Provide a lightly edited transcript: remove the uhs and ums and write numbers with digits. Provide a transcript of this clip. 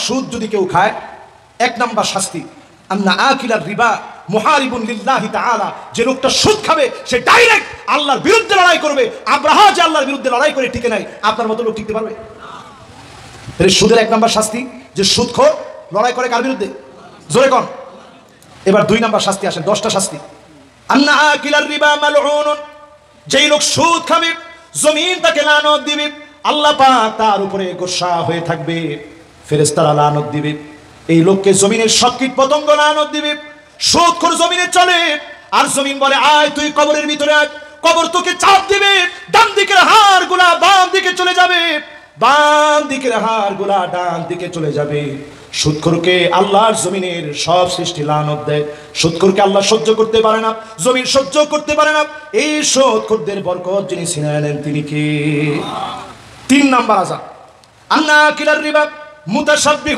সুদ যদি কেউ খায়, 1 নাম্বার শাস্তি আন্না আকিলার রিবা মুহারিবুন লিল্লাহি তাআলা। যে লোকটা সুদ খাবে সে ডাইরেক্ট আল্লাহর বিরুদ্ধে লড়াই করবে। আব্রাহা যে আল্লাহর বিরুদ্ধে লড়াই করে টিকে নাই, আপনার মতো লোক টিকতে পারবে? এর সুদের 1 নাম্বার শাস্তি, যে সুদখোর লড়াই করে কার বিরুদ্ধে? জোরে কোন। এবার 2 নাম্বার শাস্তি আসেন, 10টা শাস্তি। আন্না আকিলার রিবা মালউন। যেই লোক সুদ খাবে জমিন তাকে লানত দিবে, আল্লাহ পাক তার উপরে গোসা হয়ে থাকবে, ফেরেশতারা লানত দিবে। এই লোককে জমিনের সব কীট পতঙ্গ লানত দিবে। সুদখোর জমিনে চলে আর জমিন বলে আয় তুই কবরের ভিতরে আয়। কবর তোকে চাপ দিবে, ডান দিকের হাড়গুলা বাম দিকে চলে যাবে, বাম দিকের হাড়গুলা ডান দিকে চলে যাবে। সুদখোরকে আল্লাহর জমিনের সব সৃষ্টি লানত দেয়। সুদখোরকে আল্লাহ সহ্য করতে পারে না, জমিন সহ্য করতে পারে না। এই সুদখোরদের বরকত যিনি ছিনিয়ে নেন তিনি কে? 3 নাম্বার আযাব আন্না আকিলার রিবা মুতাশাব্বিহু